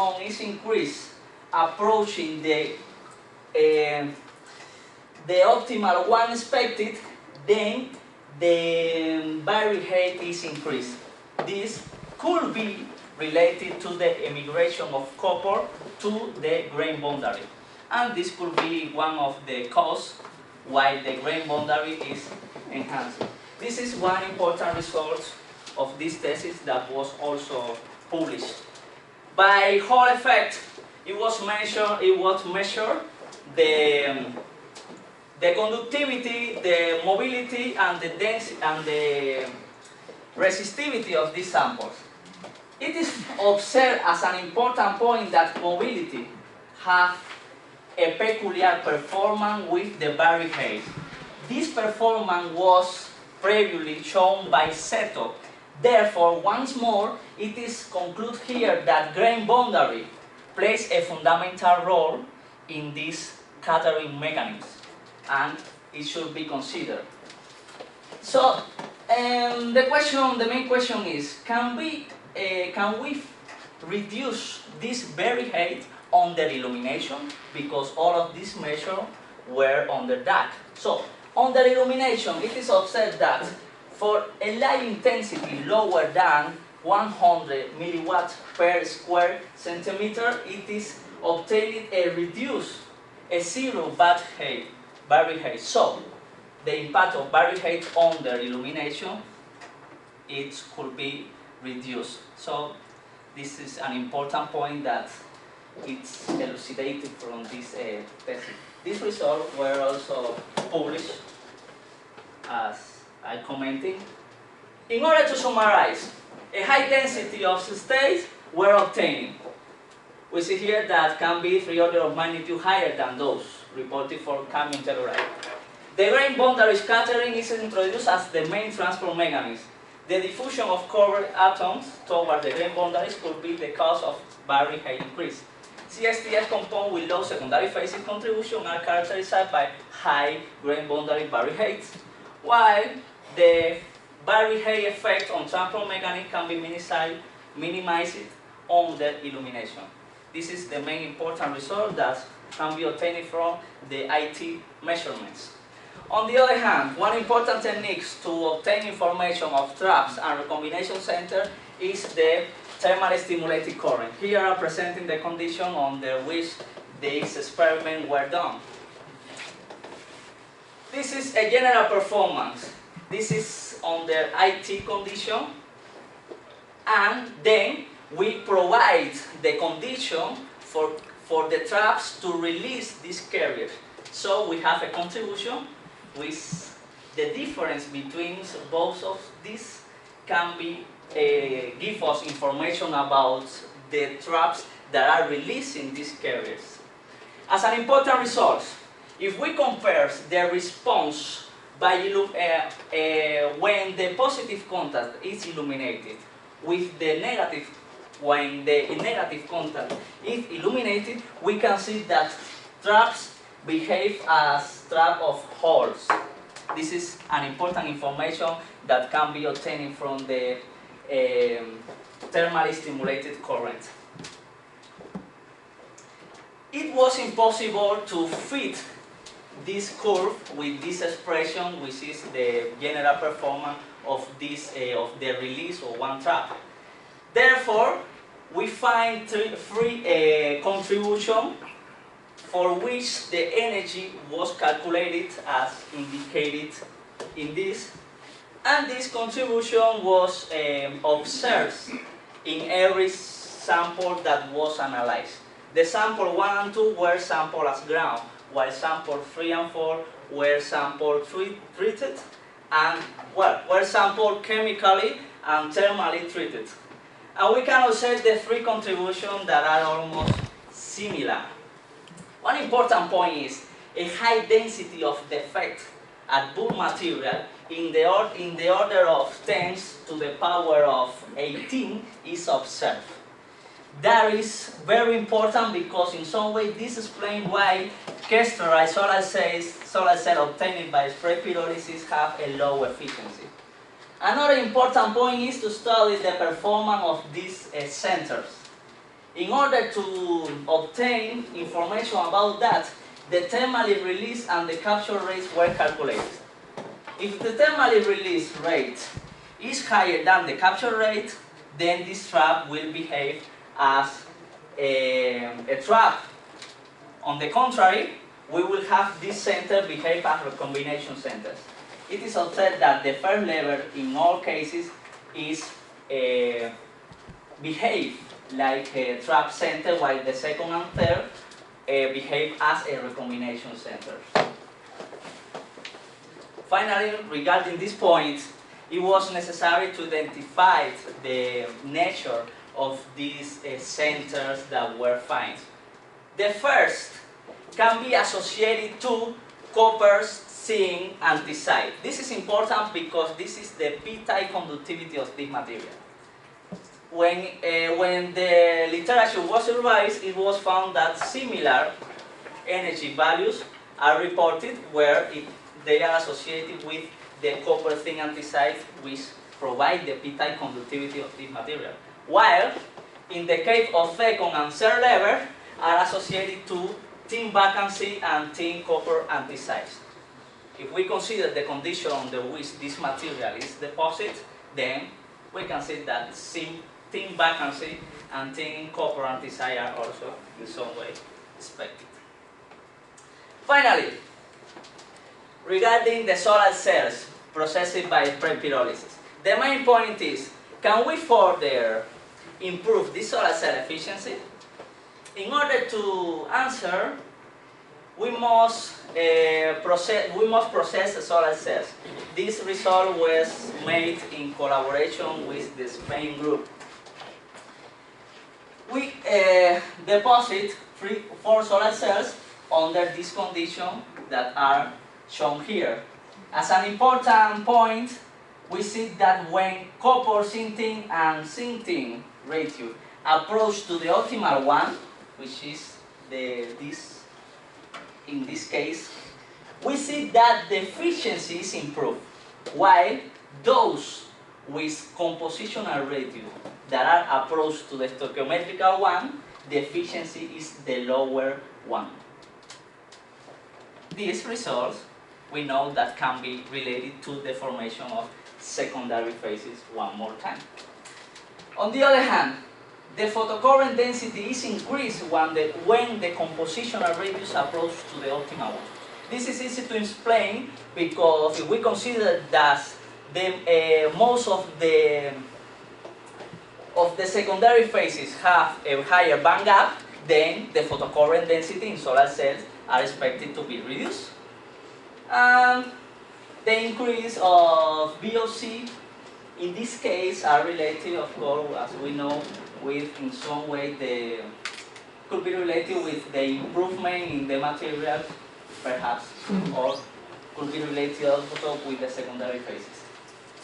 zone is increased, approaching the optimal one expected, then the Barry height is increased. This could be related to the emigration of copper to the grain boundary. And this could be one of the causes why the grain boundary is enhanced. This is one important result of this thesis that was also published. By Hall effect, it was measured the conductivity, the mobility, and the density and the resistivity of these samples. It is observed as an important point that mobility has a peculiar performance with the Barry height. This performance was previously shown by Seto. Therefore, once more, it is concluded here that grain boundary plays a fundamental role in this scattering mechanism, and it should be considered. So, the main question is: can we reduce this Barry height under illumination? Because all of these measures were under dark. So, under illumination, it is observed that for a light intensity lower than 100 milliwatts per square centimeter, it is obtained a zero Barry height. So, the impact of Barry height under illumination, it could be reduced. So, this is an important point that it's elucidated from this thesis. These results were also published, as I commented. In order to summarize, a high density of states were obtained. We see here that can be 3 orders of magnitude higher than those reported for cadmium telluride. The grain boundary scattering is introduced as the main transport mechanism. The diffusion of covered atoms toward the grain boundaries could be the cause of Barry height increase. CSTS compounds with low secondary phases contribution are characterized by high grain boundary Barry heights, while the Barry height effect on transport mechanism can be minimized under illumination. This is the main important result that can be obtained from the IT measurements. On the other hand, one important technique to obtain information of traps and recombination center is the thermally stimulated current. Here I'm presenting the condition under which these experiments were done. This is a general performance. This is under IT condition, and then we provide the condition for the traps to release these carriers. So we have a contribution with the difference between both of these can be give us information about the traps that are releasing these carriers. As an important result, if we compare the response by when the positive contact is illuminated with the negative, when the negative contact is illuminated, we can see that traps behave as trap of holes. This is an important information that can be obtained from the thermally stimulated current. It was impossible to fit this curve with this expression, which is the general performance of this of the release of one trap. Therefore, we find three contributions for which the energy was calculated as indicated in this, and this contribution was observed in every sample that was analyzed. The sample 1 and 2 were sampled as ground, while sample 3 and 4 were sampled treated and were sampled chemically and thermally treated. And we can observe the three contributions that are almost similar. One important point is a high density of defect at bulk material in the order of 10 to the power of 18 is observed. That is very important because in some way this explains why Kestrelite solar cells obtained by spray pyrolysis have a low efficiency. Another important point is to study the performance of these centers. In order to obtain information about that, the thermally release and the capture rates were calculated. If the thermally release rate is higher than the capture rate, then this trap will behave as a trap. On the contrary, we will have this center behave as recombination centers. It is observed that the first level in all cases is behave like a trap center, while the second and third behave as a recombination center. Finally, regarding this point, it was necessary to identify the nature of these centers that were found. The first can be associated to copper, zinc, anthracite. This is important because this is the p-type conductivity of this material. When the literature was revised, it was found that similar energy values are reported where they are associated with the copper, zinc, anthracite, which provide the p-type conductivity of this material. While in the case of second and third level are associated to tin vacancy and tin copper anthracite. If we consider the condition under which this material is deposited, then we can say that tin vacancy and tin copper anthracite are also in some way expected. Finally, regarding the solar cells processed by pre-pyrolysis, the main point is, can we further improve this solar cell efficiency? In order to answer, we must process the solar cells. This result was made in collaboration with the Spain group. We deposit 4 solar cells under this condition that are shown here. As an important point, we see that when copper, zinc, and zinc ratio approach to the optimal one, which is in this case, we see that the efficiency is improved, while those with compositional ratio that are approached to the stoichiometrical one, the efficiency is the lower one. These results, we know that can be related to the formation of secondary phases one more time. On the other hand, the photocurrent density is increased when the compositional radius approach to the optimal one. This is easy to explain because if we consider that most of the secondary phases have a higher band gap, then the photocurrent density in solar cells are expected to be reduced. And the increase of VOC in this case are related, of course, as we know, with in some way could be related with the improvement in the material, perhaps, or could be related also with the secondary phases.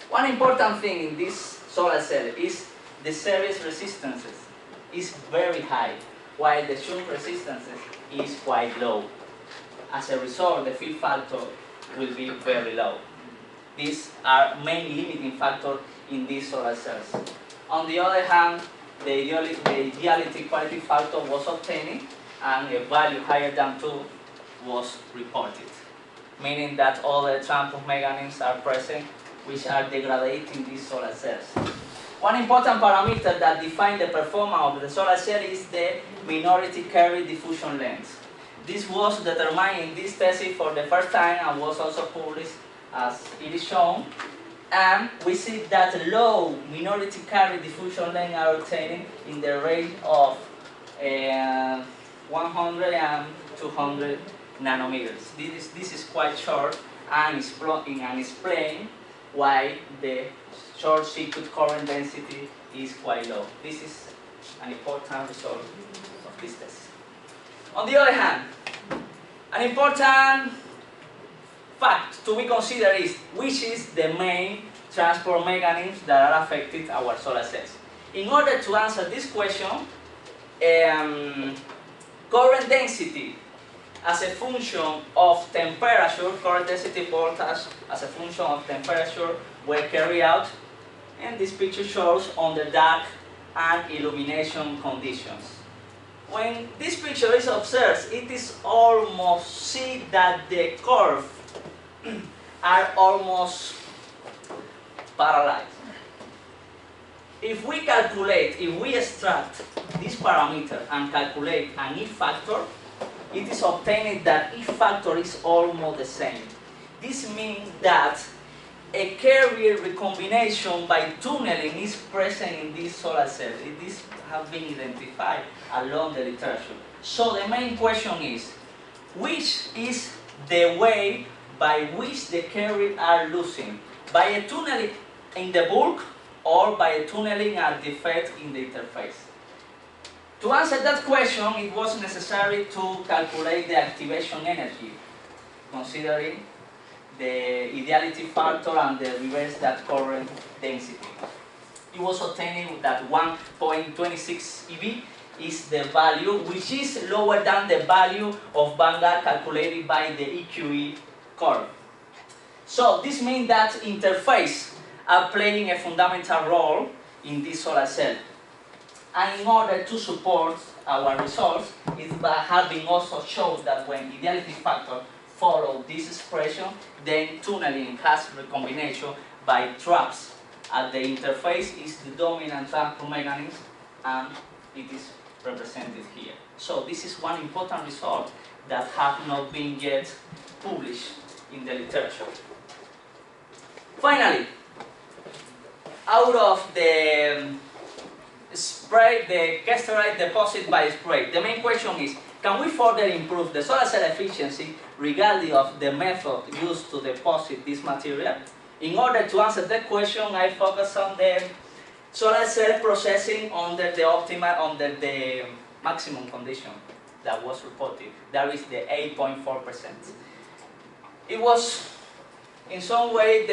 One important thing in this solar cell is the series resistances is very high, while the shunt resistances is quite low. As a result, the field factor will be very low. These are main limiting factors in these solar cells. On the other hand, the ideality quality factor was obtained and a value higher than 2 was reported, meaning that all the transport mechanisms are present which are degrading these solar cells. One important parameter that defines the performance of the solar cell is the minority carrier diffusion length. This was determined in this thesis for the first time and was also published as it is shown. And we see that low minority carrier diffusion length are obtained in the range of 100 and 200 nanometers. This is quite short and explain why the short circuit current density is quite low. This is an important result of this test. On the other hand, an important fact to be considered is which is the main transport mechanisms that are affecting our solar cells. In order to answer this question, current density as a function of temperature, current density voltage as a function of temperature were carried out, and this picture shows under dark and illumination conditions. when this picture is observed, it is almost see that the curves are almost parallel. If we calculate, if we extract this parameter and calculate an if factor, it is obtained that if factor is almost the same. This means that a carrier recombination by tunneling is present in this solar cell. This has been identified along the literature. So the main question is, which is the way by which the carrier are losing? By a tunneling in the bulk or by a tunneling at defect in the interface? To answer that question, it was necessary to calculate the activation energy, considering the ideality factor and the reverse that current density. It was obtained that 1.26 eV is the value which is lower than the value of Vanguard calculated by the EQE curve. So this means that interfaces are playing a fundamental role in this solar cell. And in order to support our results, it has been also shown that when ideality factor follow this expression, then tunneling has recombination by traps at the interface is the dominant transport mechanism, and it is represented here. So this is one important result that have not been yet published in the literature. Finally, out of the spray, the casterite deposit by spray, the main question is, can we further improve the solar cell efficiency regardless of the method used to deposit this material? In order to answer that question, I focus on the solar cell processing under the maximum condition that was reported. That is the 8.4%. It was in some way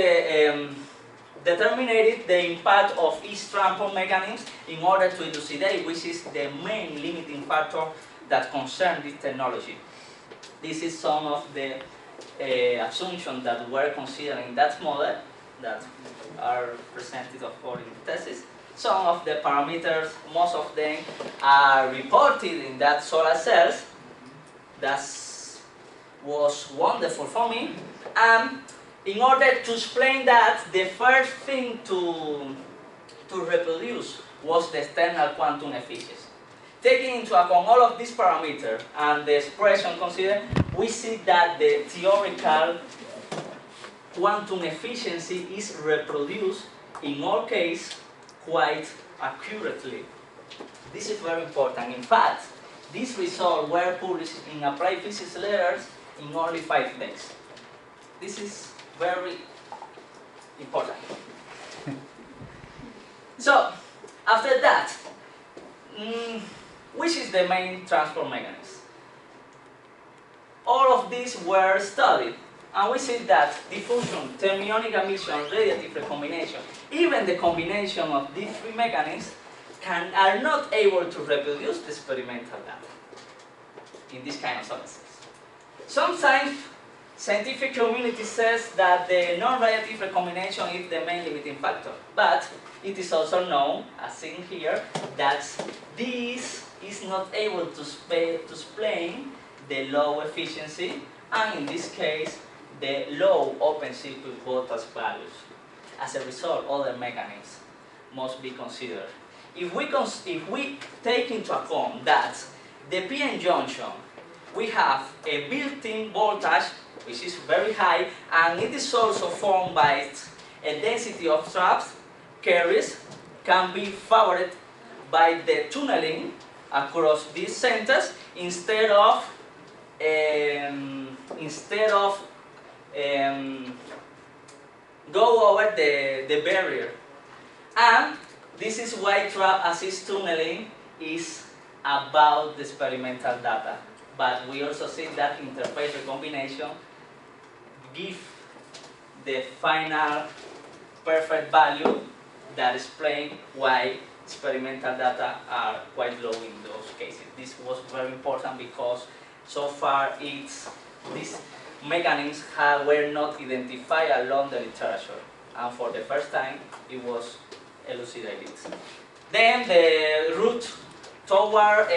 determined the impact of each transport mechanism in order to elucidate which is the main limiting factor that concern this technology. This is some of the assumptions that were considered in that model that are presented, of course, in the thesis. Some of the parameters, most of them are reported in that solar cells. That was wonderful for me. And in order to explain that, the first thing to reproduce was the external quantum efficiency. Taking into account all of these parameters and the expression considered, we see that the theoretical quantum efficiency is reproduced in all cases quite accurately. This is very important. In fact, these results were published in Applied Physics Letters in only 5 days. This is very important. So, after that, which is the main transport mechanism? All of these were studied, and we see that diffusion, thermionic emission, radiative recombination, even the combination of these 3 mechanisms are not able to reproduce the experimental data in this kind of sources. Sometimes scientific community says that the non-radiative recombination is the main limiting factor, but it is also known, as seen here, that this is not able to explain the low efficiency, and in this case, the low open circuit voltage values. As a result, other mechanisms must be considered. If we take into account that the PN junction, we have a built-in voltage which is very high, and it is also formed by a density of traps, carriers can be favored by the tunneling across these centers instead of go over the barrier. And this is why trap assist tunneling is about the experimental data. But we also see that interface recombination gives the final perfect value that explains why experimental data are quite low in those cases. This was very important because so far these mechanisms were not identified along the literature, and for the first time it was elucidated. Then the route toward